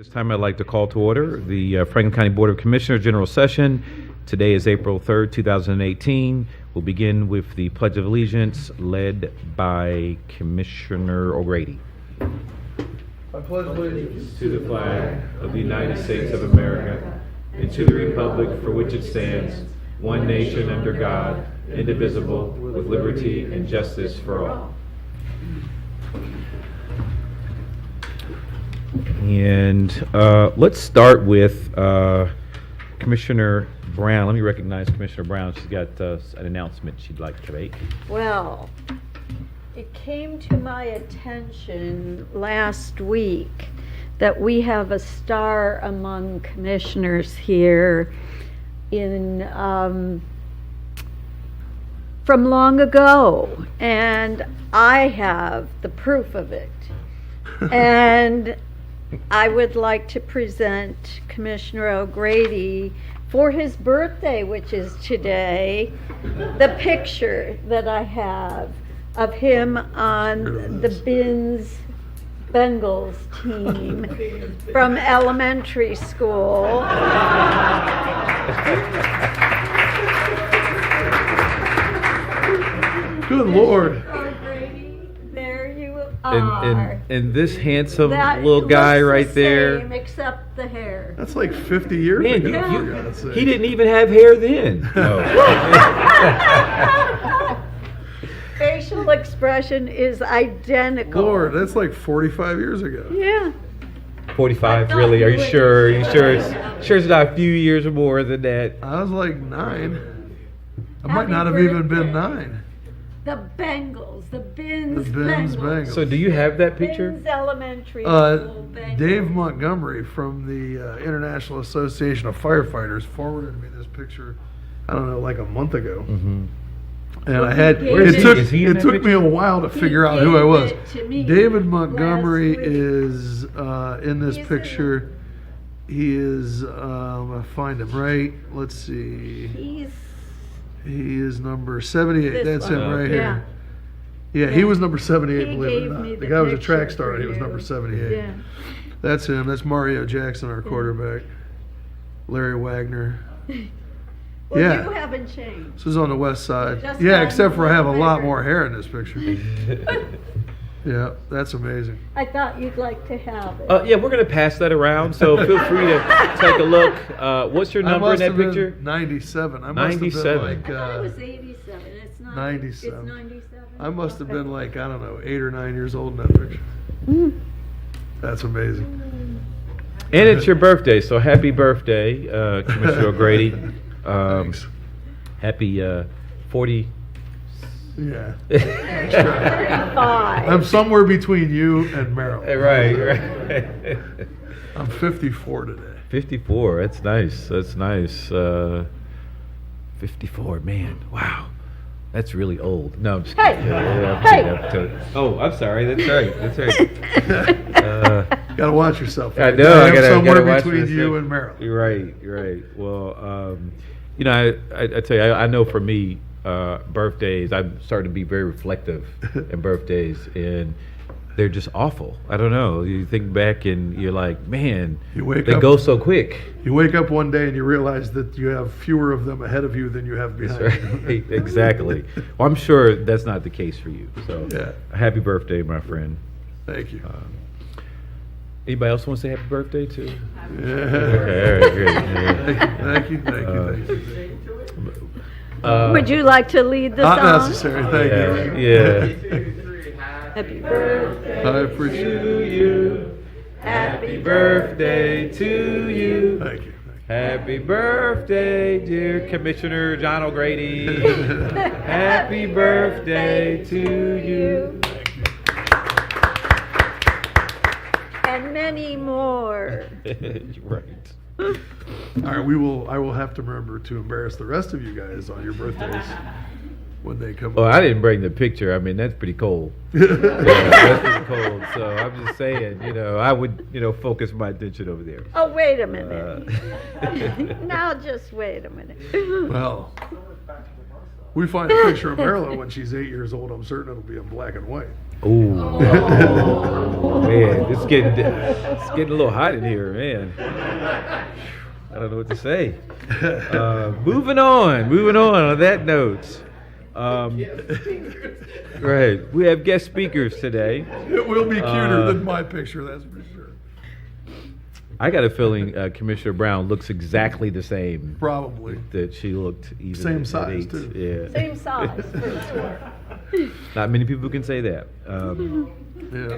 This time I'd like to call to order the Franklin County Board of Commissioners General Session. Today is April 3rd, 2018. We'll begin with the Pledge of Allegiance led by Commissioner O'Grady. I pledge allegiance To the flag of the United States of America and to the republic for which it stands, one nation under God, indivisible, with liberty and justice for all. And let's start with Commissioner Brown. Let me recognize Commissioner Brown. She's got an announcement she'd like to make. Well, it came to my attention last week that we have a star among commissioners here in from long ago, and I have the proof of it. And I would like to present Commissioner O'Grady for his birthday, which is today, the picture that I have of him on the Bengals team from elementary school. Good Lord. There you are. And this handsome That little guy looks the right there. same, except the hair. That's like 50 years Man, ago. for God's sake. he didn't even have hair then. Facial expression is identical. Lord, that's like 45 years ago. Yeah. 45, really? Are you sure? Are you sure it's not a few years or more than that? I was like 9. I might Happy not have even birthday. been 9. The Bengals, the Bins The Bins Bengals. So do you have that picture? Bins Elementary School Bengals. Dave Montgomery from the International Association of Firefighters forwarded me this picture, I don't know, like a month ago. Mm-hmm. And Well, I had he gave it- Is he in it that took picture? me a while to He figure out who I was. gave it to me David Montgomery last week. is in this He's in picture. He is I find him right. Let's see. He is number 78. This That's one. him right Yeah. here. Yeah, he was number 78, He believe it gave or me not. The the guy was a picture track star, and he for was you. number 78. Yeah. That's him. That's Mario Jackson, our quarterback. Larry Wagner. Well, Yeah. you haven't changed. This is on the west side. Just Yeah, got except for I have a lot bigger. more hair in this picture. Yeah, that's amazing. I thought you'd like to have it. Yeah, we're going to pass that around, so feel free to take a look. What's your I number in must that have been picture? 97. I must have 97. been like. I thought it was 87. It's not. 97. It's 97. I must have Okay. been like, I don't know, 8 or 9 years old in that picture. That's amazing. And it's your birthday, so happy birthday, Commissioner O'Grady. Thanks. Happy 40. Yeah. 35. I'm somewhere between you and Merrill. Right. I'm 54 today. 54, that's nice. That's nice. 54, man, wow. That's really old. No, I'm just Hey! kidding. I'm Hey! kidding, I'm kidding. Oh, I'm sorry. That's right. That's right. Gotta watch yourself. I know. I I'm gotta somewhere watch between myself. you and Merrill. You're right. You're right. Well, you know, I tell you, I know for me, birthdays, I'm starting to be very reflective in birthdays, and they're just awful. I don't know. You think back and you're like, man, You wake they up- go so quick. You wake up one day and you realize that you have fewer of them ahead of you than you have That's behind right. you. Exactly. Well, I'm sure that's not the case for you. So, Yeah. happy birthday, my friend. Thank you. Anybody else want to say happy birthday to? Yeah. Okay, all right, great. Yeah. Thank you. Thank you. Would you like to lead the Not song? necessary. Thank you. Yeah. Happy birthday I appreciate it. You. Happy Birthday to you. Thank you. Happy birthday, dear Commissioner John O'Grady. Happy birthday to you. and many more. You're right. All right, I will have to remember to embarrass the rest of you guys on your birthdays when they come. Well, I didn't bring the picture. I mean, that's pretty cold. Yeah, that's pretty cold. So I'm just saying, I would, focus my attention over there. Oh, wait a minute. Now just wait a minute. Well, we find a picture of Marilyn when she's 8 years old. I'm certain it'll be in black and white. Ooh. Man, it's getting getting a little hot in here, man. I don't know what to say. Moving on that note. Right, we have guest speakers today. It will be cuter than my picture, that's for sure. I got a feeling Commissioner Brown looks exactly the same Probably. that she looked even Same at size, 8. too. Yeah. Same size, for sure. Not many people can say that. Yeah.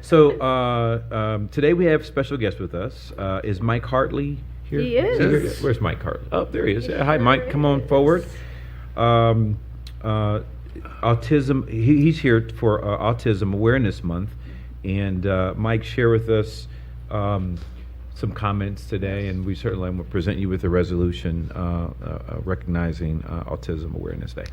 So today we have special guest with us. Is Mike Hartley here? He is. Yes. Where's Mike Hartley? Oh, there he is. Hi, Mike. Come on forward. Autism. He's here for Autism Awareness Month, and Mike, share with us some comments today, and we certainly will present you with a resolution recognizing Autism Awareness Day.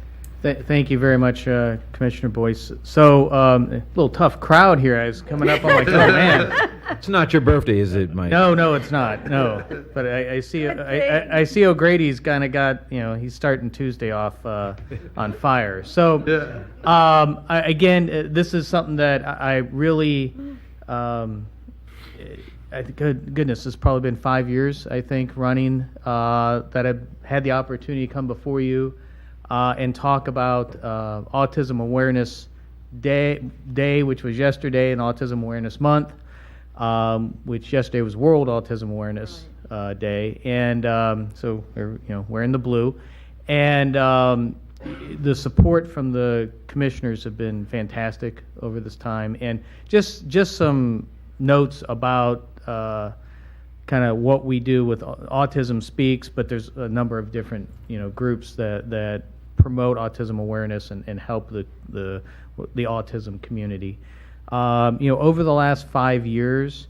Thank you very much, Commissioner Boyce. So, a little tough crowd here. I was coming up, I'm like, oh man. It's not your birthday, is it, Mike? No, it's not. No, but I see I see O'Grady's kind of got, he's starting Tuesday off on fire. So, again, this is something that I really, goodness, it's probably been 5 years, I think, running that I've had the opportunity to come before you and talk about Autism Awareness Day, which was yesterday, and Autism Awareness Month, which yesterday was World Autism Awareness Day, and so we're wearing the blue, and the support from the commissioners have been fantastic over this time, and just some notes about kind of what we do with Autism Speaks, but there's a number of different groups that promote autism awareness and help the autism community. Over the last 5 years,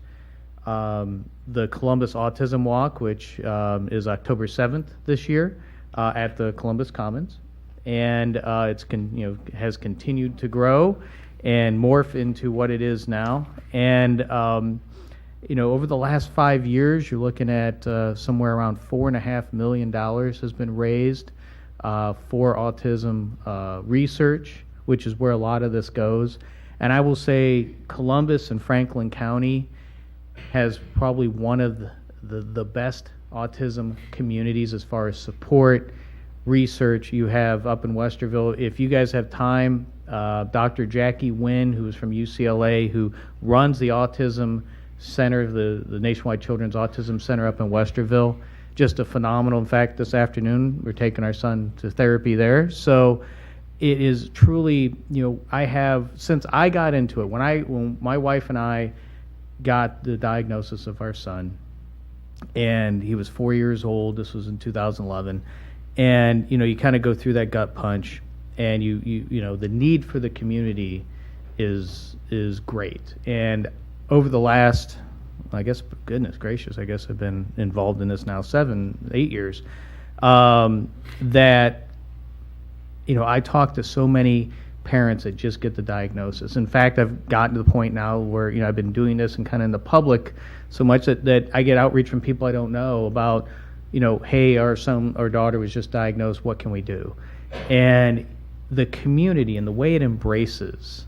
the Columbus Autism Walk, which is October 7th this year at the Columbus Commons, and has continued to grow and morph into what it is now. And over the last 5 years, you're looking at somewhere around $4.5 million has been raised for autism research, which is where a lot of this goes. And I will say Columbus and Franklin County has probably one of the best autism communities as far as support, research. You have up in Westerville, if you guys have time, Dr. Jackie Wynn, who's from UCLA, who runs the Autism Center, the Nationwide Children's Autism Center up in Westerville. Just a phenomenal. In fact, this afternoon we're taking our son to therapy there. So it is truly, I have, since I got into it, when my wife and I got the diagnosis of our son, and he was 4 years old, this was in 2011, and you kind of go through that gut punch, and the need for the community is great. And over the last, I guess, goodness gracious, I guess I've been involved in this now 7-8 years, that I talk to so many parents that just get the diagnosis. In fact, I've gotten to the point now where I've been doing this and kind of in the public so much that I get outreach from people I don't know about, hey, our son or daughter was just diagnosed, what can we do? And the community and the way it embraces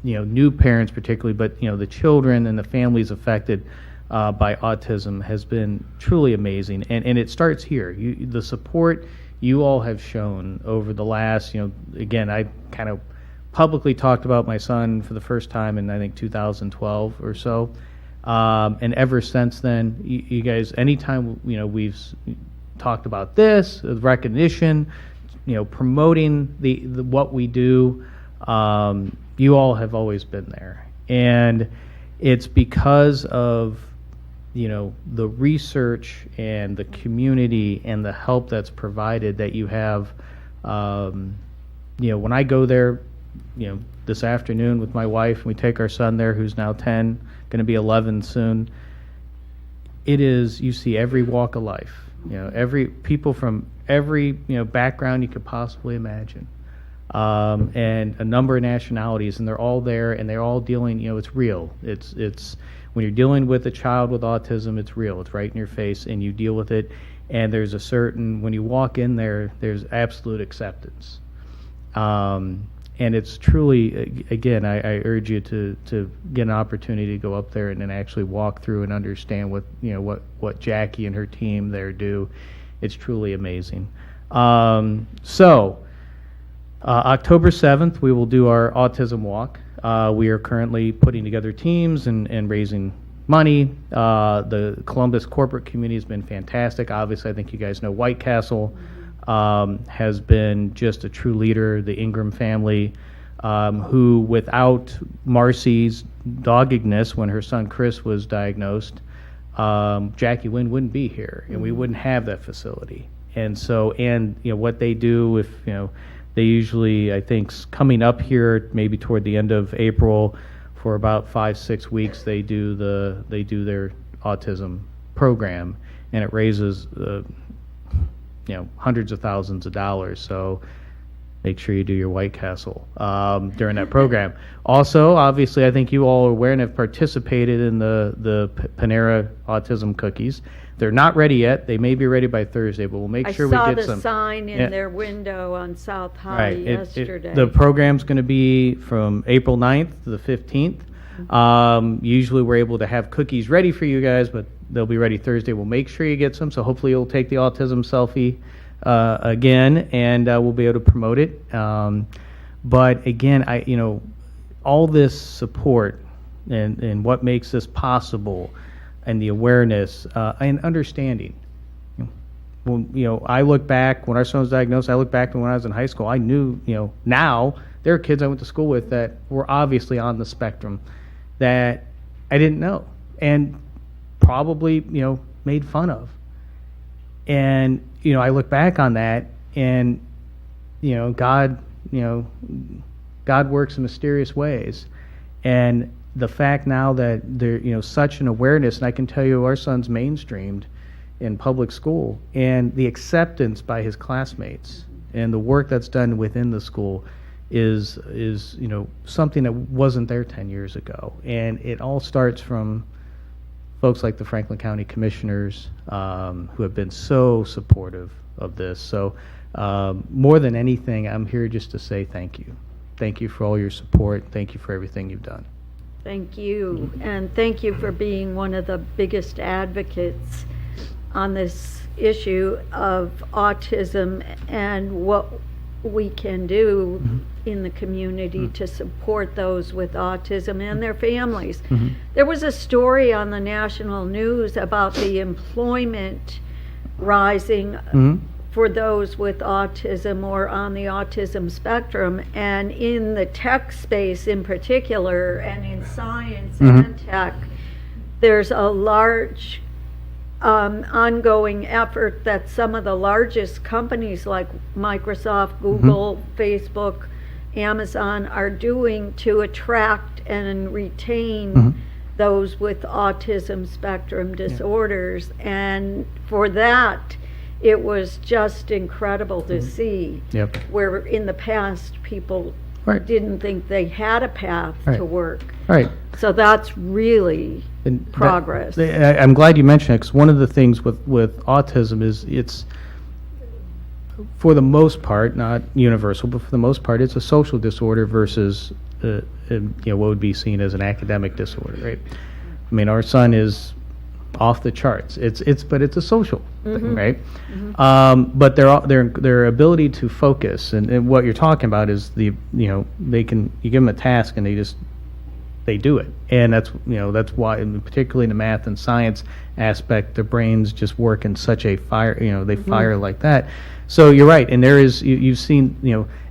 new parents particularly, but the children and the families affected by autism has been truly amazing. And it starts here. The support you all have shown over the last, again, I kind of publicly talked about my son for the first time in, I think, 2012 or so. And ever since then, you guys, anytime, we've talked about this, recognition, promoting the what we do, you all have always been there. And it's because of, the research and the community and the help that's provided that you have, when I go there, this afternoon with my wife, and we take our son there, who's now 10, going to be 11 soon, you see every walk of life, every people from every, background you could possibly imagine. And a number of nationalities, and they're all there, and they're all dealing, it's real. It's when you're dealing with a child with autism, it's real. It's right in your face, and you deal with it. And there's a certain, when you walk in there, there's absolute acceptance. And it's truly, again, I urge you to get an opportunity to go up there and then actually walk through and understand what Jackie and her team there do. It's truly amazing. October 7th, we will do our autism walk. We are currently putting together teams and raising money. The Columbus corporate community has been fantastic. Obviously, I think you guys know White Castle has been just a true leader. The Ingram family, who without Marcy's doggedness when her son Chris was diagnosed, Jackie Wynn wouldn't be here, and we wouldn't have that facility. And so, what they do, if they usually, I think, coming up here maybe toward the end of April, for about 5-6 weeks, they do their autism program, and it raises hundreds of thousands of dollars. So make sure you do your White Castle during that program. Also, obviously, I think you all are aware and have participated in the Panera autism cookies. They're not ready yet. They may be ready by Thursday, but we'll make sure we get some. I saw the sign in their window on South High yesterday. The program's going to be from April 9th to the 15th. Usually we're able to have cookies ready for you guys, but they'll be ready Thursday. We'll make sure you get some, so hopefully you'll take the autism selfie again, and we'll be able to promote it. But again, all this support and what makes this possible, and the awareness and understanding. Well, I look back when our son was diagnosed. I look back to when I was in high school. I knew, now there are kids I went to school with that were obviously on the spectrum that I didn't know, and probably, made fun of. And, I look back on that, and, God works in mysterious ways. And the fact now that there's such an awareness, and I can tell you our son's mainstreamed in public school, and the acceptance by his classmates and the work that's done within the school is something that wasn't there 10 years ago. And it all starts from folks like the Franklin County Commissioners, who have been so supportive of this. So more than anything, I'm here just to say thank you. Thank you for all your support. Thank you for everything you've done. Thank you, and thank you for being one of the biggest advocates on this issue of autism and what we can do in the community to support those with autism and their families. There was a story on the national news about the employment rising for those with autism or on the autism spectrum, and in the tech space in particular, and in science and tech, there's a large ongoing effort that some of the largest companies like Microsoft, Google, Facebook, Amazon are doing to attract and retain those with autism spectrum disorders. And for that, it was just incredible to see where in the past people didn't think they had a path to work. So that's really progress. I'm glad you mentioned it, because one of the things with autism is it's, for the most part, not universal, but for the most part, it's a social disorder versus what would be seen as an academic disorder, right? I mean, our son is off the charts. But it's a social thing, right? But their ability to focus, and what you're talking about is you give them a task and they do it, and that's why, and particularly in the math and science aspect, their brains just work in such a fire. They fire like that. So you're right, and there is you've seen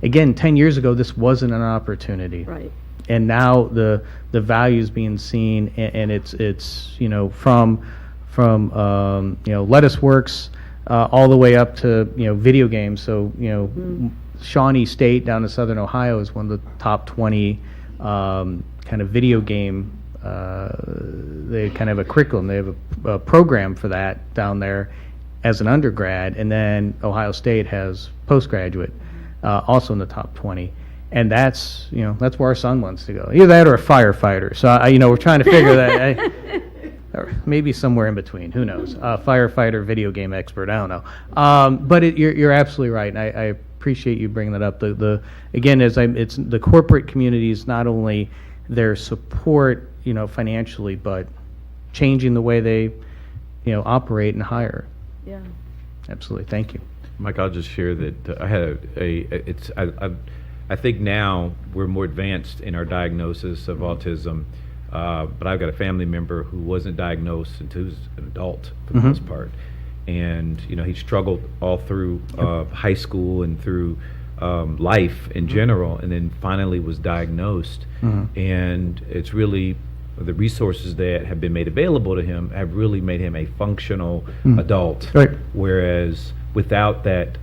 again 10 years ago this wasn't an opportunity, right? And now the values being seen, and it's from Lettuce Works all the way up to video games. So Shawnee State down in Southern Ohio is one of the top 20 kind of video game. They kind of have a curriculum. They have a program for that down there as an undergrad, and then Ohio State has postgraduate, also in the top 20. And that's where our son wants to go. Either that or a firefighter. So we're trying to figure that. Or maybe somewhere in between. Who knows? Firefighter, video game expert. I don't know. But you're absolutely right. And I appreciate you bringing that up. Again, it's the corporate community is not only their support, financially, but changing the way they, operate and hire. Yeah. Absolutely. Thank you. Mike, I'll just share that I had I think now we're more advanced in our diagnosis of autism, but I've got a family member who wasn't diagnosed until he was an adult for the most part. And, he struggled all through high school and through life in general, and then finally was diagnosed. And it's really the resources that have been made available to him have really made him a functional adult. Right. Whereas without that,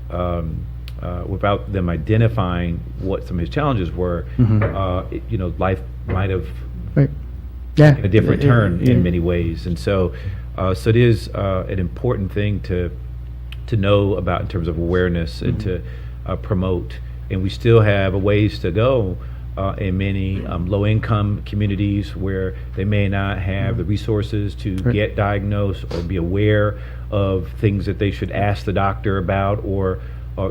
without them identifying what some of his challenges were, life might have Right. Yeah. taken a different turn in many ways. And so it is an important thing to know about in terms of awareness and to promote. And we still have a ways to go in many low-income communities where they may not have the resources to get diagnosed or be aware of things that they should ask the doctor about, or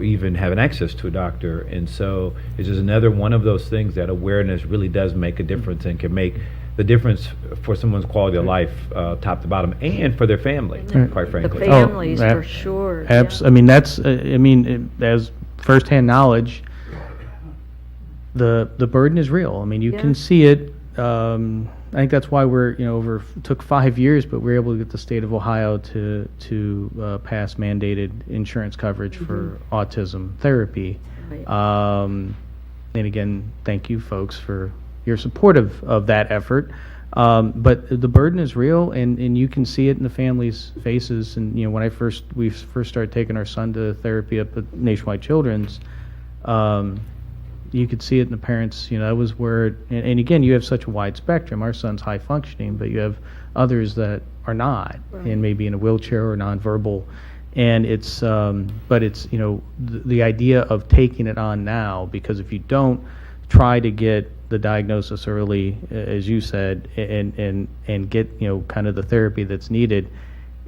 even have an access to a doctor. And so it's just another one of those things that awareness really does make a difference and can make the difference for someone's quality of life, top to bottom, and for their family, quite The frankly. families, Oh, for sure. I mean, that's, as firsthand knowledge, the burden is real. I mean, you Yeah. can see it. I think that's why we're, took 5 years, but we were able to get the state of Ohio to pass mandated insurance coverage for autism therapy. Right. And again, thank you folks for your support of that effort. But the burden is real, and you can see it in the families' faces. And when we first started taking our son to therapy up at Nationwide Children's, you could see it in the parents. That was where, and again, you have such a wide spectrum. Our son's high functioning, but you have others that are not, and maybe in a wheelchair or nonverbal. And it's, but it's, the idea of taking it on now, because if you don't try to get the diagnosis early, as you said, and get, kind of the therapy that's needed,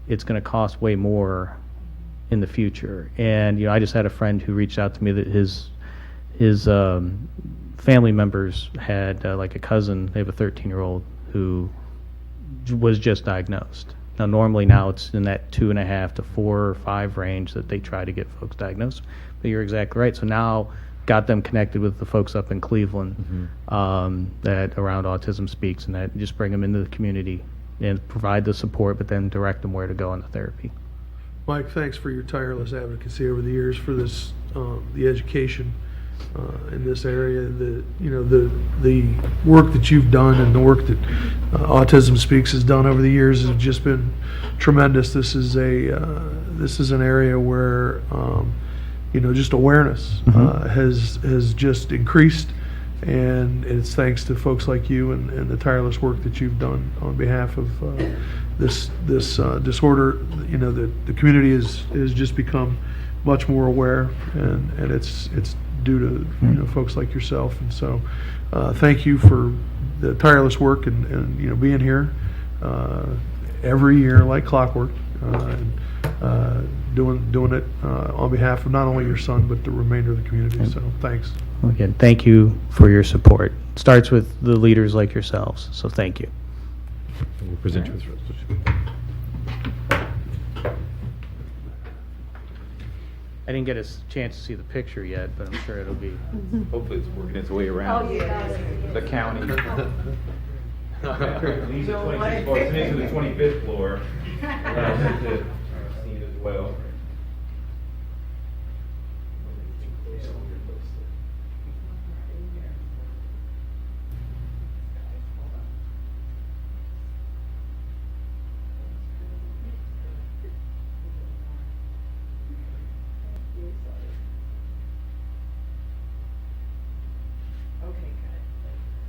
it's going to cost way more in the future. And, I just had a friend who reached out to me that his family members had like a cousin. They have a 13-year-old who was just diagnosed. Now, normally now it's in that 2.5 to 4 or 5 range that they try to get folks diagnosed. But you're exactly right. So now got them connected with the folks up in Cleveland that Around Autism Speaks, and that just bring them into the community and provide the support, but then direct them where to go on the therapy. Mike, thanks for your tireless advocacy over the years for this, the education in this area. The work that you've done and the work that Autism Speaks has done over the years has just been tremendous. This is an area where just awareness has just increased, and it's thanks to folks like you and the tireless work that you've done on behalf of this disorder. The community has just become much more aware, and it's due to folks like yourself. And so thank you for the tireless work and being here every year like clockwork, doing it on behalf of not only your son but the remainder of the community. So thanks. Again, thank you for your support. It starts with the leaders like yourselves, so thank you. We'll present you with this resolution. I didn't get a chance to see the picture yet, but I'm sure it'll be. Hopefully it's working its way around the county. These are 26 floors. Today's to the 25th floor. To see it as well.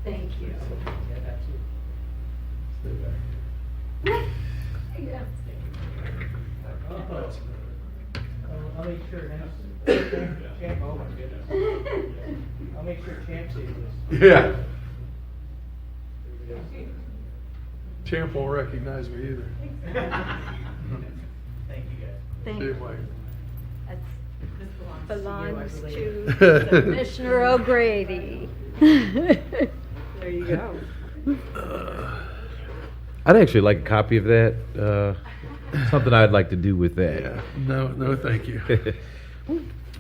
Thank you. I'll make sure I'll make sure Champ sees this. Yeah. Champ won't recognize me either. Thank you, guys. Thank Hey, you. Mike. That's, this belongs belongs to Commissioner O'Grady. There you go. I'd actually like a copy of that. Something I'd like to do with that. Yeah, no, thank you.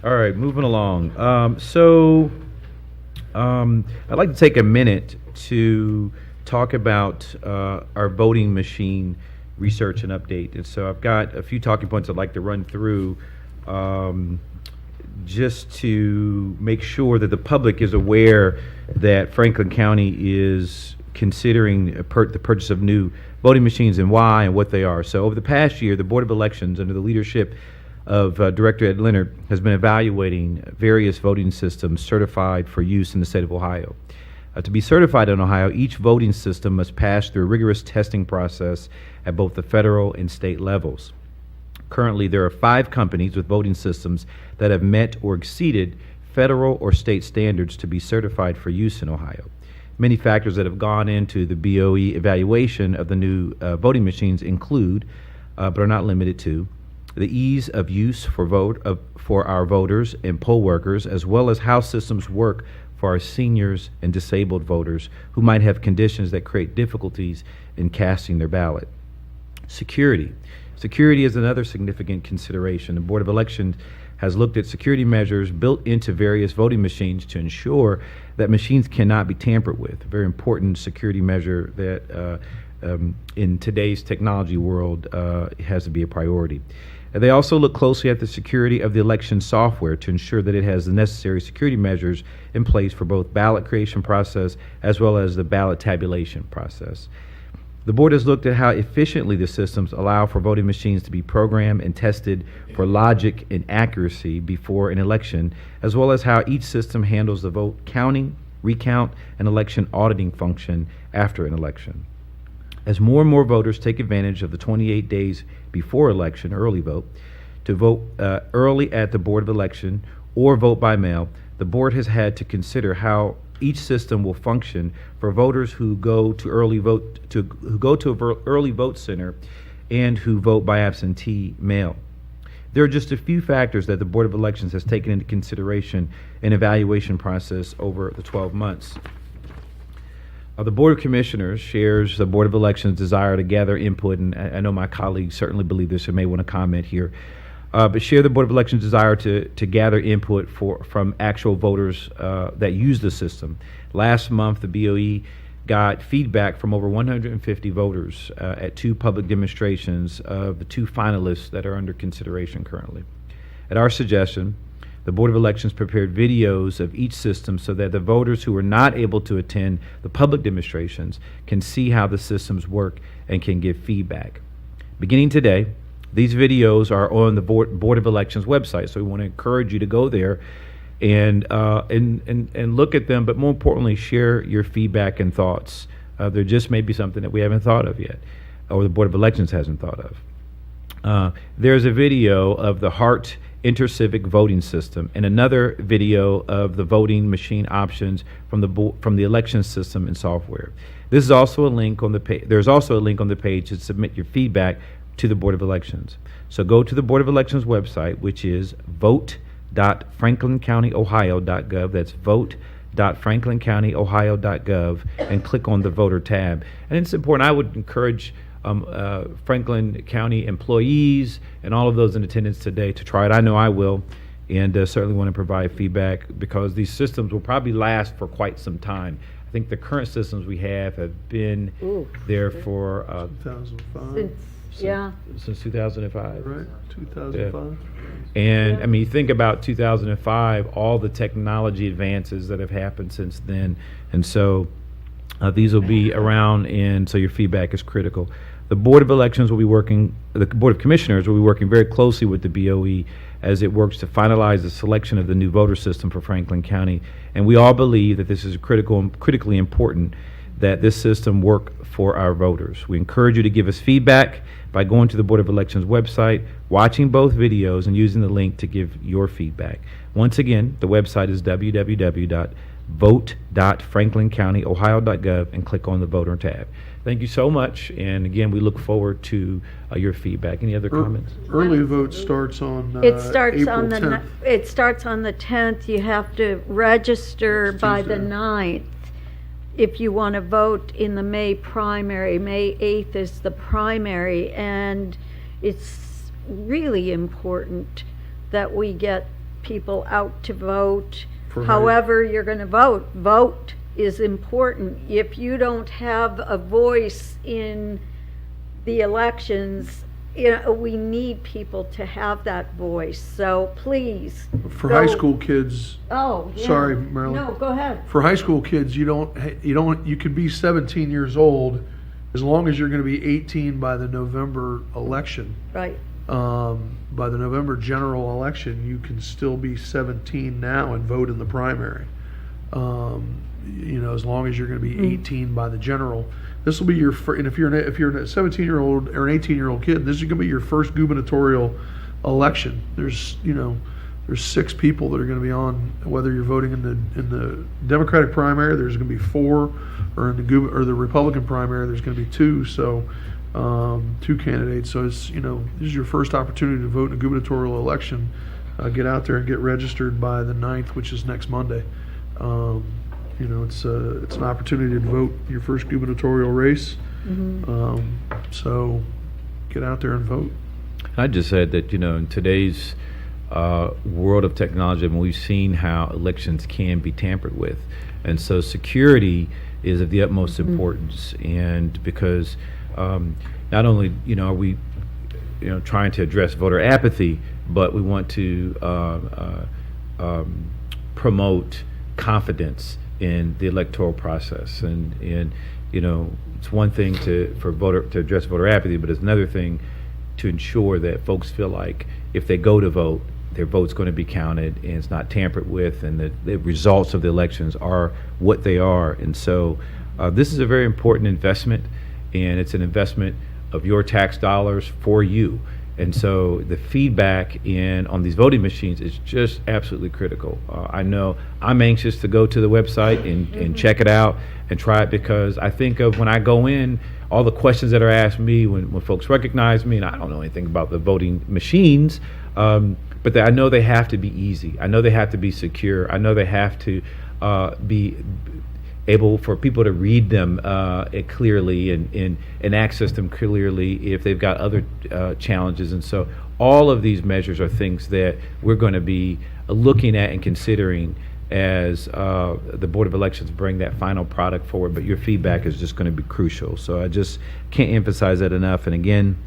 All right, moving along. I'd like to take a minute to talk about our voting machine research and update. And so I've got a few talking points I'd like to run through just to make sure that the public is aware that Franklin County is considering the purchase of new voting machines and why and what they are. So over the past year, the Board of Elections, under the leadership of Director Ed Leonard, has been evaluating various voting systems certified for use in the state of Ohio. To be certified in Ohio, each voting system must pass through a rigorous testing process at both the federal and state levels. Currently, there are 5 companies with voting systems that have met or exceeded federal or state standards to be certified for use in Ohio. Many factors that have gone into the BOE evaluation of the new voting machines include, but are not limited to, the ease of use for our voters and poll workers, as well as how systems work for our seniors and disabled voters who might have conditions that create difficulties in casting their ballot. Security. Security is another significant consideration. The Board of Elections has looked at security measures built into various voting machines to ensure that machines cannot be tampered with. A very important security measure that in today's technology world has to be a priority. They also look closely at the security of the election software to ensure that it has the necessary security measures in place for both ballot creation process as well as the ballot tabulation process. The board has looked at how efficiently the systems allow for voting machines to be programmed and tested for logic and accuracy before an election, as well as how each system handles the vote counting, recount, and election auditing function after an election. As more and more voters take advantage of the 28 days before election early vote to vote early at the Board of Election or vote by mail, the board has had to consider how each system will function for voters who go to early vote center and who vote by absentee mail. There are just a few factors that the Board of Elections has taken into consideration in evaluation process over the 12 months. The Board of Commissioners shares the Board of Elections' desire to gather input, and I know my colleagues certainly believe this and may want to comment here, but share the Board of Elections' desire to gather input from actual voters that use the system. Last month, the BOE got feedback from over 150 voters at 2 public demonstrations of the 2 finalists that are under consideration currently. At our suggestion, the Board of Elections prepared videos of each system so that the voters who are not able to attend the public demonstrations can see how the systems work and can give feedback. Beginning today, these videos are on the Board of Elections website, so we want to encourage you to go there and look at them, but more importantly, share your feedback and thoughts. There just may be something that we haven't thought of yet, or the Board of Elections hasn't thought of. There's a video of the HART InterCivic voting system and another video of the voting machine options from the election system and software. This is also a link on the page. There's also a link on the page to submit your feedback to the Board of Elections. So go to the Board of Elections website, which is vote.franklincountyohio.gov. That's vote.franklincountyohio.gov, and click on the voter tab. And it's important. I would encourage Franklin County employees and all of those in attendance today to try it. I know I will, and certainly want to provide feedback because these systems will probably last for quite some time. I think the current systems we have been there for 2005, since 2005. right? 2005. And I mean, you think about 2005, all the technology advances that have happened since then, and so these will be around, and so your feedback is critical. The Board of Elections will be working, the Board of Commissioners will be working very closely with the BOE as it works to finalize the selection of the new voter system for Franklin County. And we all believe that this is critically important that this system work for our voters. We encourage you to give us feedback by going to the Board of Elections website, watching both videos, and using the link to give your feedback. Once again, the website is www.vote.franklincountyohio.gov. vote.franklincountyohio.gov and click on the voter tab. Thank you so much, and again, we look forward to your feedback. Any other comments? Early vote starts on It starts April on the, 10th. it starts on the 10th. You have to register It's by the Tuesday. 9th if you want to vote in the May primary. May 8th is the primary, and it's really important that we get people out to vote. For May. However you're going to vote, vote is important. If you don't have a voice in the elections, you know, we need people to have that voice. So please. For go- high school kids, Oh, yeah. Sorry, Marilyn. No, go ahead. for high school kids, you could be 17 years old as long as you're going to be 18 by the November election. Right. By the November general election, you can still be 17 now and vote in the primary. As long as you're going to be 18 by the general. This will be your first, and if you're a 17-year-old or an 18-year-old kid, this is going to be your first gubernatorial election. There's 6 people that are going to be on, whether you're voting in the Democratic primary, there's going to be 4, or in the Republican primary, there's going to be 2. So 2 candidates. So it's this is your first opportunity to vote in a gubernatorial election. Get out there and get registered by the 9th, which is next Monday. It's an opportunity to vote your first gubernatorial race. So get out there and vote. I just said that, in today's world of technology, I mean, we've seen how elections can be tampered with. And so security is of the utmost importance. And because not only, are we, trying to address voter apathy, but we want to promote confidence in the electoral process. And it's one thing to address voter apathy, but it's another thing to ensure that folks feel like if they go to vote, their vote's going to be counted and it's not tampered with, and the results of the elections are what they are. And so this is a very important investment, and it's an investment of your tax dollars for you. And so the feedback on these voting machines is just absolutely critical. I know I'm anxious to go to the website and check it out and try it, because I think of when I go in, all the questions that are asked me when folks recognize me, and I don't know anything about the voting machines, but I know they have to be easy. I know they have to be secure. I know they have to be able for people to read them clearly and access them clearly if they've got other challenges. And so all of these measures are things that we're going to be looking at and considering as the Board of Elections bring that final product forward. But your feedback is just going to be crucial. So I just can't emphasize that enough. And again,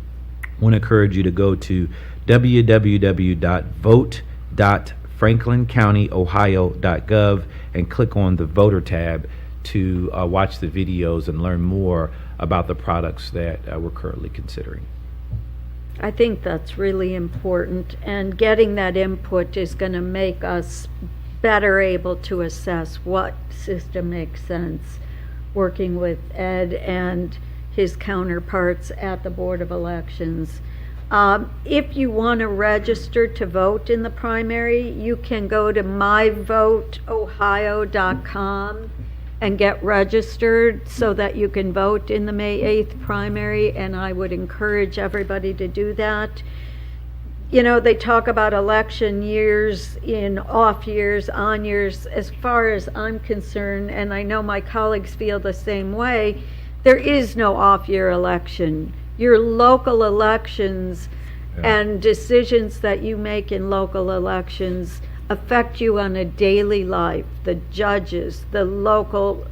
I want to encourage you to go to www.vote.franklincountyohio.gov and click on the voter tab to watch the videos and learn more about the products that we're currently considering. I think that's really important, and getting that input is going to make us better able to assess what system makes sense, working with Ed and his counterparts at the Board of Elections. If you want to register to vote in the primary, you can go to myvoteohio.com and get registered so that you can vote in the May 8th primary, and I would encourage everybody to do that. They talk about election years in off years, on years. As far as I'm concerned, and I know my colleagues feel the same way, there is no off-year election. Your local elections and decisions that you make in local elections affect you on a daily life. The judges, the local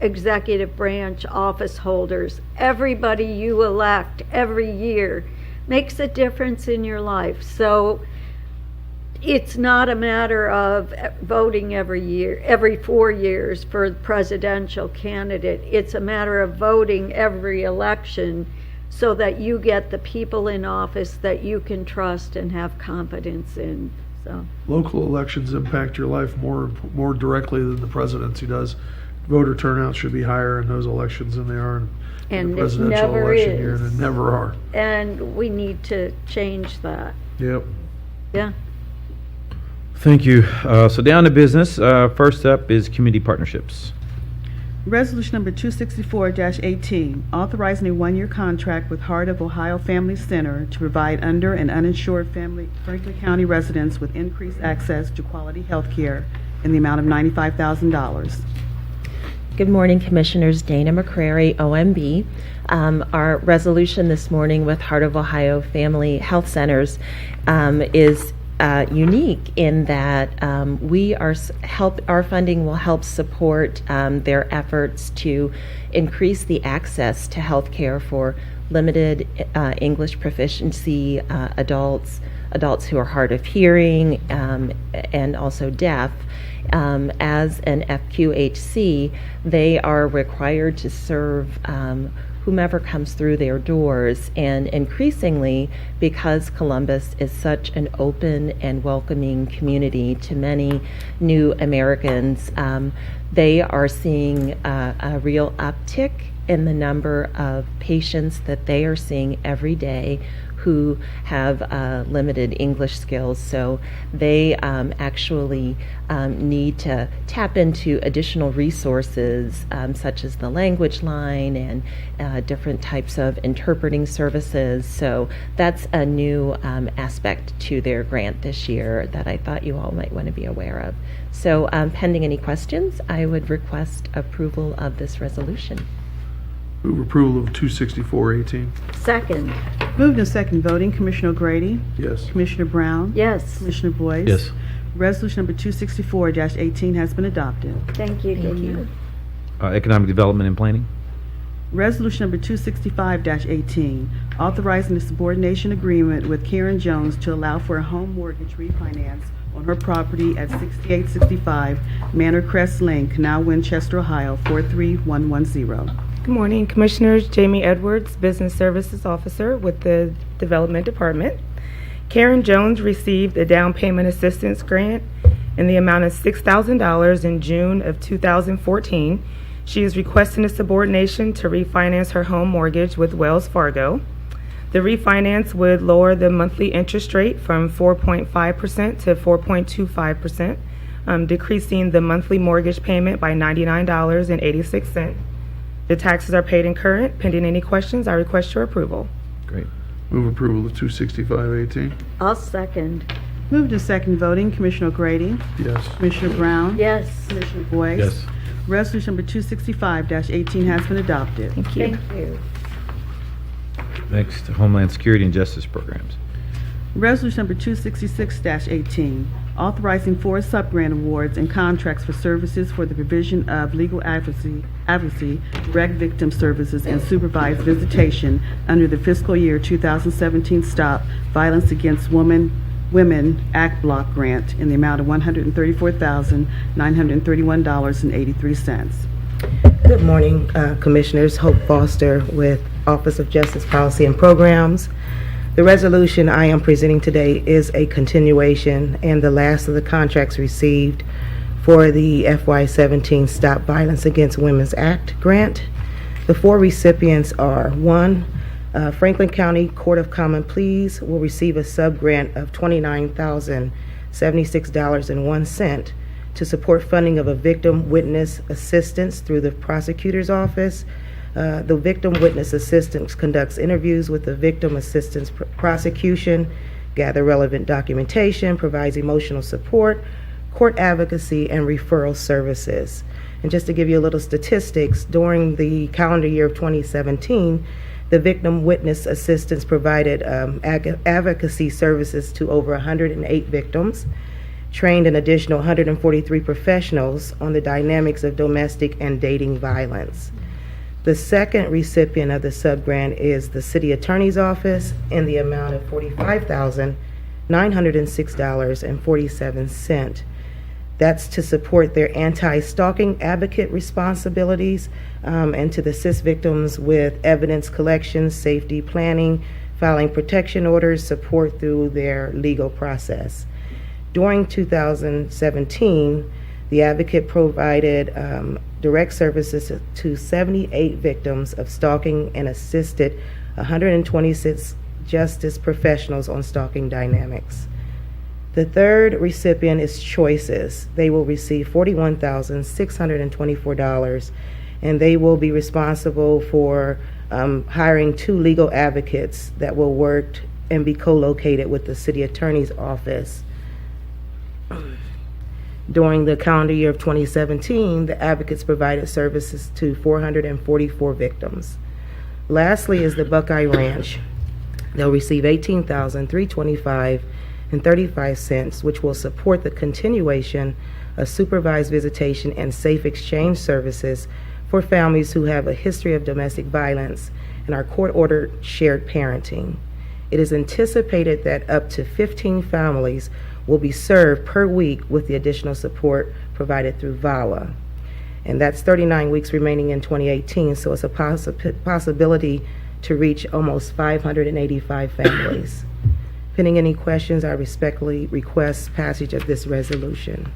executive branch office holders, everybody you elect every year makes a difference in your life. So it's not a matter of voting every year, every 4 years for a presidential candidate. It's a matter of voting every election so that you get the people in office that you can trust and have confidence in. So Local elections impact your life more directly than the presidency does. Voter turnout should be higher in those elections than they are in And the it presidential never election year, is. and it never are. and we need to change that. Yep. Yeah. Thank you. So down to business. First up is community partnerships. Resolution number 264-18, authorizing a one-year contract with Heart of Ohio Family Center to provide under and uninsured Franklin County residents with increased access to quality health care in the amount of $95,000. Good morning, Commissioners. Dana McCrary, OMB. Our resolution this morning with Heart of Ohio Family Health Centers is unique in that our funding will help support their efforts to increase the access to health care for limited English proficiency adults who are hard of hearing, and also deaf. As an FQHC, they are required to serve whomever comes through their doors, and increasingly, because Columbus is such an open and welcoming community to many new Americans, they are seeing a real uptick in the number of patients that they are seeing every day who have limited English skills. So they actually need to tap into additional resources such as the language line and different types of interpreting services. So that's a new aspect to their grant this year that I thought you all might want to be aware of. So pending any questions, I would request approval of this resolution. Move approval of 264-18. Second. Moved and second voting, Commissioner O'Grady, Yes. Commissioner Brown, Yes. Commissioner Boyce. Yes. Resolution number 264-18 has been adopted. Thank you, Thank Dana. you. Economic development and planning. Resolution number 265-18, authorizing the subordination agreement with Karen Jones to allow for a home mortgage refinance on her property at 6865 Manor Crest Lane, Canal Winchester, Ohio, 43110. Good morning, Commissioners. Jamie Edwards, Business Services Officer with the Development Department. Karen Jones received a down payment assistance grant in the amount of $6,000 in June of 2014. She is requesting a subordination to refinance her home mortgage with Wells Fargo. The refinance would lower the monthly interest rate from 4.5% to 4.25%, decreasing the monthly mortgage payment by $99.86. The taxes are paid in current. Pending any questions, I request your approval. Great. Move approval of 265-18. I'll second. Moved and second voting, Commissioner O'Grady, Yes. Commissioner Brown, Yes. Commissioner Boyce. Yes. Resolution number 265-18 has been adopted. Thank you. Thank you. Next, Homeland Security and Justice Programs. Resolution number 266-18, authorizing 4 sub-grant awards and contracts for services for the provision of legal advocacy, direct victim services, and supervised visitation under the fiscal year 2017 Stop Violence Against Women Act Block Grant in the amount of $134,931.83. Good morning, Commissioners. Hope Foster with Office of Justice Policy and Programs. The resolution I am presenting today is a continuation and the last of the contracts received for the FY17 Stop Violence Against Women's Act grant. The 4 recipients are: 1, Franklin County Court of Common Pleas will receive a sub-grant of $29,076.01 to support funding of a victim witness assistance through the prosecutor's office. The victim witness assistance conducts interviews with the victim assistance prosecution, gather relevant documentation, provides emotional support, court advocacy, and referral services. And just to give you a little statistics, during the calendar year of 2017, the victim witness assistance provided advocacy services to over 108 victims, trained an additional 143 professionals on the dynamics of domestic and dating violence. The second recipient of the sub-grant is the City Attorney's Office in the amount of $45,906.47. That's to support their anti-stalking advocate responsibilities and to assist victims with evidence collection, safety planning, filing protection orders, support through their legal process. During 2017, the advocate provided direct services to 78 victims of stalking and assisted 126 justice professionals on stalking dynamics. The third recipient is Choices. They will receive $41,624, and they will be responsible for hiring 2 legal advocates that will work and be co-located with the city attorney's office. During the calendar year of 2017, the advocates provided services to 444 victims. Lastly is the Buckeye Ranch. They'll receive $18,325.35, which will support the continuation of supervised visitation and safe exchange services for families who have a history of domestic violence and are court-ordered shared parenting. It is anticipated that up to 15 families will be served per week with the additional support provided through VAWA. And that's 39 weeks remaining in 2018, so it's a possibility to reach almost 585 families. Pending any questions, I respectfully request passage of this resolution.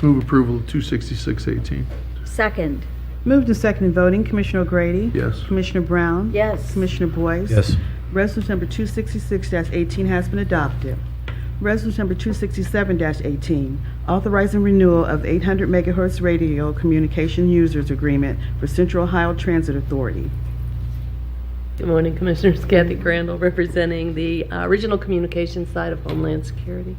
Move approval of 266-18. Second. Moved and seconded voting, Commissioner O'Grady? Yes. Commissioner Brown? Yes. Commissioner Boyce? Yes. Resolution number 266-18 has been adopted. Resolution number 267-18, authorizing renewal of 800 megahertz radio communication users agreement for Central Ohio Transit Authority. Good morning, Commissioners. Kathy Crandall, representing the Regional Communications side of Homeland Security.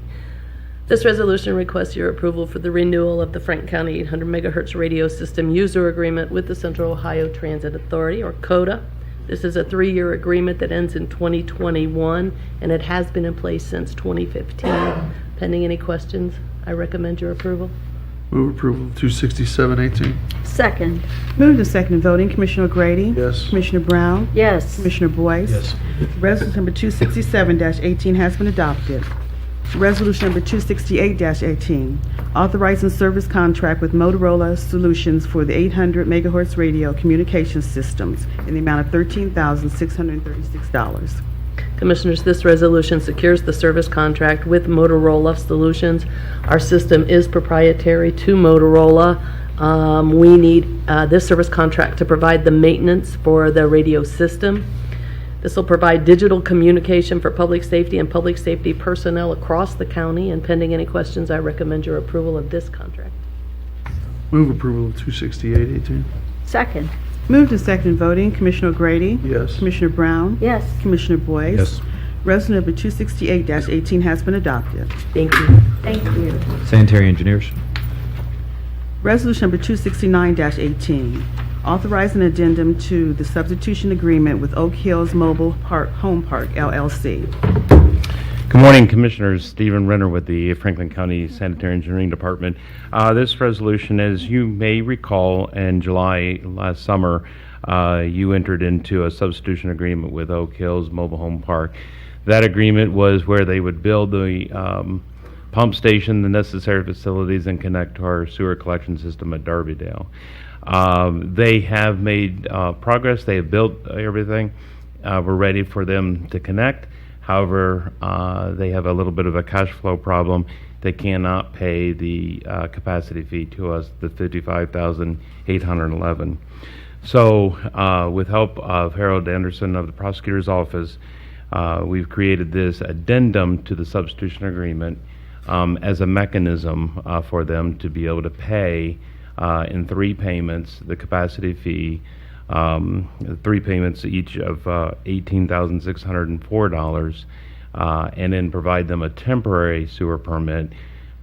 This resolution requests your approval for the renewal of the Franklin County 800 megahertz radio system user agreement with the Central Ohio Transit Authority, or COTA. This is a 3-year agreement that ends in 2021, and it has been in place since 2015. Pending any questions, I recommend your approval. Move approval of 267-18. Second. Moved and seconded voting, Commissioner O'Grady? Yes. Commissioner Brown? Yes. Commissioner Boyce? Yes. Resolution number 267-18 has been adopted. Resolution number 268-18, authorizing service contract with Motorola Solutions for the 800 megahertz radio communication systems in the amount of $13,636. Commissioners, this resolution secures the service contract with Motorola Solutions. Our system is proprietary to Motorola. We need this service contract to provide the maintenance for the radio system. This will provide digital communication for public safety and public safety personnel across the county, and pending any questions, I recommend your approval of this contract. Move approval of 268-18. Second. Moved and seconded voting, Commissioner O'Grady? Yes. Commissioner Brown? Yes. Commissioner Boyce? Yes. Resolution number 268-18 has been adopted. Thank you. Thank you. Sanitary engineers. Resolution number 269-18, authorizing addendum to the substitution agreement with Oak Hills Mobile Home Park LLC. Good morning, Commissioners. Stephen Renner with the Franklin County Sanitary Engineering Department. This resolution, as you may recall, in July last summer, you entered into a substitution agreement with Oak Hills Mobile Home Park. That agreement was where they would build the pump station, the necessary facilities, and connect to our sewer collection system at Darvydale. They have made progress. They have built everything. We're ready for them to connect. However, they have a little bit of a cash flow problem. They cannot pay the capacity fee to us, the $55,811. So, with help of Harold Anderson of the prosecutor's office, we've created this addendum to the substitution agreement as a mechanism for them to be able to pay in 3 payments the capacity fee, 3 payments each of $18,604, and then provide them a temporary sewer permit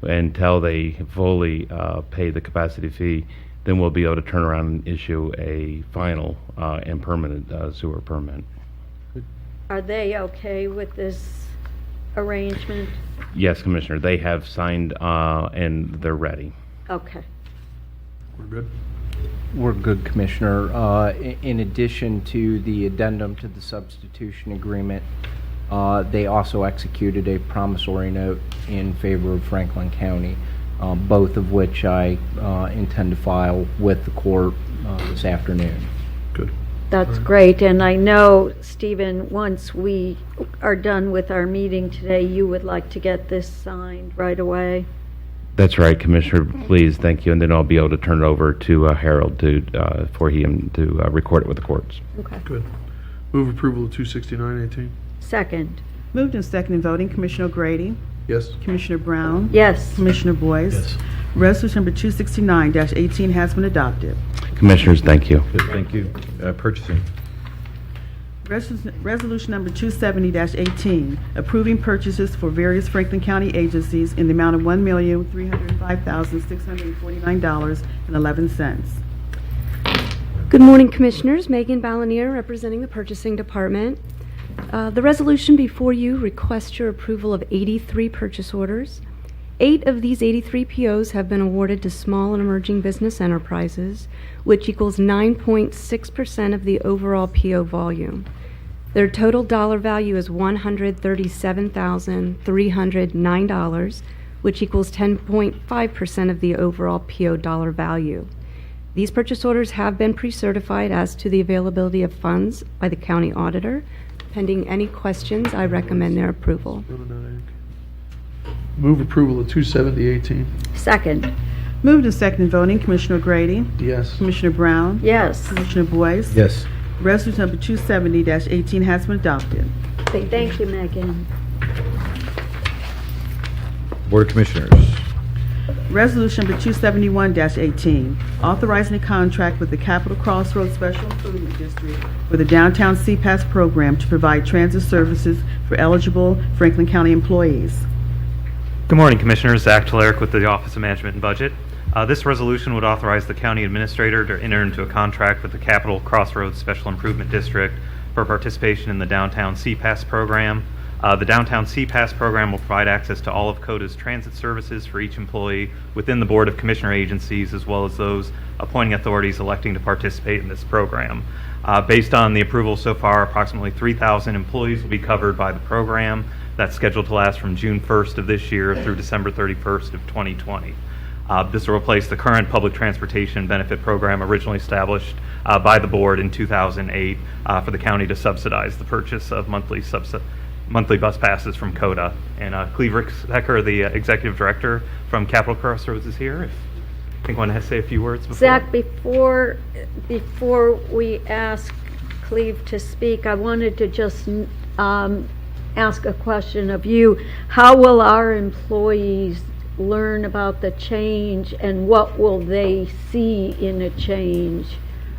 until they fully pay the capacity fee. Then we'll be able to turn around and issue a final and permanent sewer permit. Are they okay with this arrangement? Yes, Commissioner, they have signed and they're ready. Okay. We're good. We're good, Commissioner. In addition to the addendum to the substitution agreement, they also executed a promissory note in favor of Franklin County, both of which I intend to file with the court this afternoon. Good. That's great, and I know, Stephen, once we are done with our meeting today, you would like to get this signed right away. That's right, Commissioner. Please, thank you. And then I'll be able to turn it over to Harold for him to record it with the courts. Okay. Good. Move approval of 269-18. Second. Moved and seconded voting, Commissioner O'Grady? Yes. Commissioner Brown? Yes. Commissioner Boyce? Yes. Resolution number 269-18 has been adopted. Commissioners, thank you. Good, thank you. Purchasing. Resolution number 270-18, approving purchases for various Franklin County agencies in the amount of $1,305,649.11. Good morning, Commissioners. Megan Balanier, representing the Purchasing Department. The resolution before you requests your approval of 83 purchase orders. 8 of these 83 POs have been awarded to small and emerging business enterprises, which equals 9.6% of the overall PO volume. Their total dollar value is $137,309, which equals 10.5% of the overall PO dollar value. These purchase orders have been pre-certified as to the availability of funds by the county auditor. Pending any questions, I recommend their approval. Move approval of 270-18. Second. Moved and seconded voting, Commissioner Grady? Yes. Commissioner Brown? Yes. Commissioner Boyce? Yes. Resolution number 270-18 has been adopted. Thank you, Megan. Board of Commissioners. Resolution number 271-18, authorizing a contract with the Capital Crossroads Special Improvement District for the Downtown CPAS program to provide transit services for eligible Franklin County employees. Good morning, Commissioners. Zach Telerik with the Office of Management and Budget. This resolution would authorize the county administrator to enter into a contract with the Capital Crossroads Special Improvement District for participation in the Downtown CPAS program. The Downtown CPAS program will provide access to all of CODA's transit services for each employee within the Board of Commissioner agencies, as well as those appointing authorities electing to participate in this program. Based on the approval so far, approximately 3,000 employees will be covered by the program. That's scheduled to last from June 1st of this year through December 31st of 2020. This will replace the current public transportation benefit program originally established by the board in 2008 for the county to subsidize the purchase of monthly bus passes from CODA. And Cleve Ricksecker, the executive director from Capital Crossroads, is here. If I think I want to say a few words before. Zach, before we ask Cleve to speak, I wanted to just ask a question of you. How will our employees learn about the change, and what will they see in a change?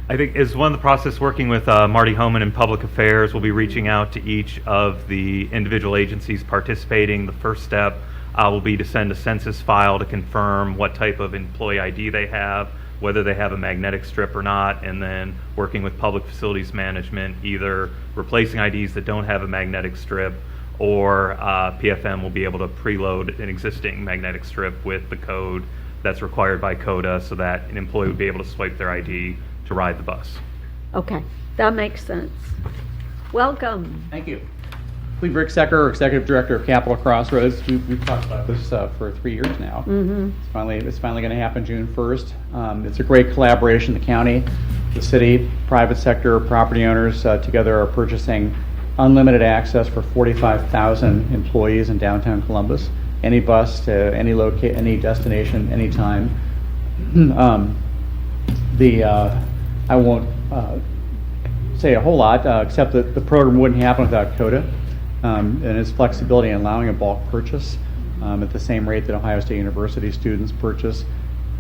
I think as one of the process working with Marty Homan in Public Affairs, we'll be reaching out to each of the individual agencies participating. The first step will be to send a census file to confirm what type of employee ID they have, whether they have a magnetic strip or not, and then working with Public Facilities Management, either replacing IDs that don't have a magnetic strip, or PFM will be able to preload an existing magnetic strip with the code that's required by CODA so that an employee would be able to swipe their ID to ride the bus. Okay, that makes sense. Welcome. Thank you. Cleve Ricksecker, Executive Director of Capital Crossroads. We've talked about this for 3 years now. Mm-hmm. It's finally going to happen June 1st. It's a great collaboration. The county, the city, private sector, property owners together are purchasing unlimited access for 45,000 employees in downtown Columbus. Any bus to any any destination, anytime. I won't say a whole lot, except that the program wouldn't happen without CODA and its flexibility in allowing a bulk purchase at the same rate that Ohio State University students purchase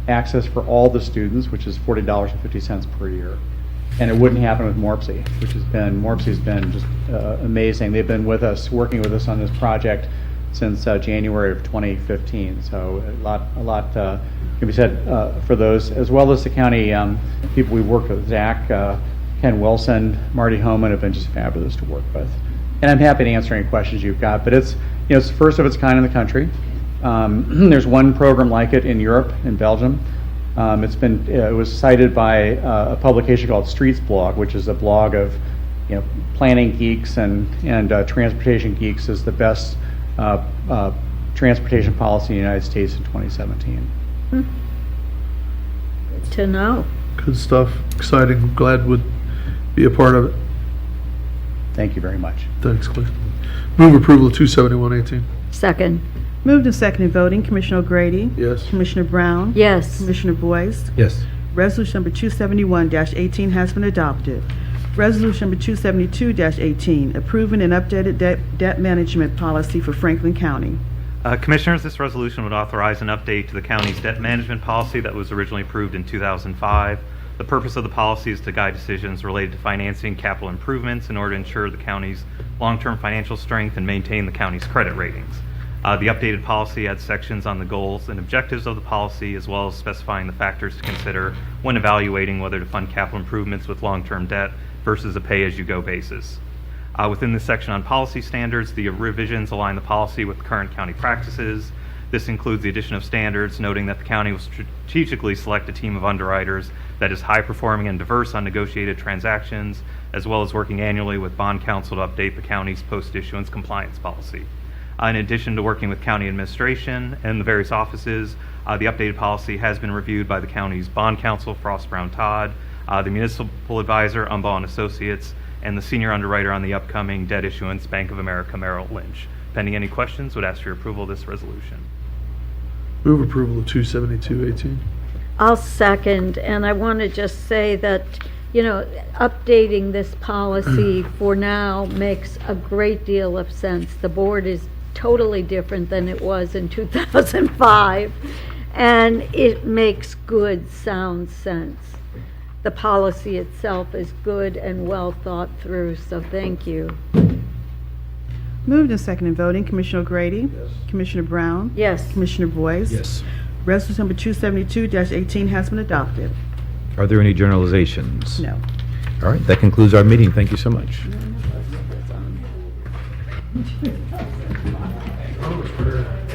access for all the students, which is $40.50 per year. And it wouldn't happen with MORPSI, MORPSI's been just amazing. They've been with us, working with us on this project since January of 2015. So a lot can be said for those, as well as the county people we worked with. Zach, Ken Wilson, Marty Homan have been just fabulous to work with. And I'm happy to answer any questions you've got. But it's it's the first of its kind in the country. There's one program like it in Europe, in Belgium. It was cited by a publication called Streets Blog, which is a blog of planning geeks and transportation geeks as the best transportation policy in the United States in 2017. Good to know. Good stuff. Exciting. Glad would be a part of it. Thank you very much. Thanks, Clay. Move approval of 271-18. Second. Moved and seconded voting, Commissioner O'Grady? Yes. Commissioner Brown? Yes. Commissioner Boyce? Yes. Resolution number 271-18 has been adopted. Resolution number 272-18, approving an updated debt management policy for Franklin County. Commissioners, this resolution would authorize an update to the county's debt management policy that was originally approved in 2005. The purpose of the policy is to guide decisions related to financing capital improvements in order to ensure the county's long-term financial strength and maintain the county's credit ratings. The updated policy adds sections on the goals and objectives of the policy, as well as specifying the factors to consider when evaluating whether to fund capital improvements with long-term debt versus a pay-as-you-go basis. Within this section on policy standards, the revisions align the policy with current county practices. This includes the addition of standards, noting that the county will strategically select a team of underwriters that is high-performing and diverse on negotiated transactions, as well as working annually with bond counsel to update the county's post-issuance compliance policy. In addition to working with county administration and the various offices, the updated policy has been reviewed by the county's bond counsel, Frost Brown Todd, the municipal advisor, Umbaugh and Associates, and the senior underwriter on the upcoming debt issuance, Bank of America Merrill Lynch. Pending any questions, would ask for your approval of this resolution. Move approval of 27218. I'll second, and I want to just say that, you know, updating this policy for now makes a great deal of sense. The board is totally different than it was in 2005, and it makes good, sound sense. The policy itself is good and well thought through, so thank you. Moved and seconded voting, Commissioner O'Grady. Yes. Commissioner Brown. Yes. Commissioner Boyce. Yes. Resolution number 272-18 has been adopted. Are there any generalizations? No. All right, that concludes our meeting. Thank you so much. Oh,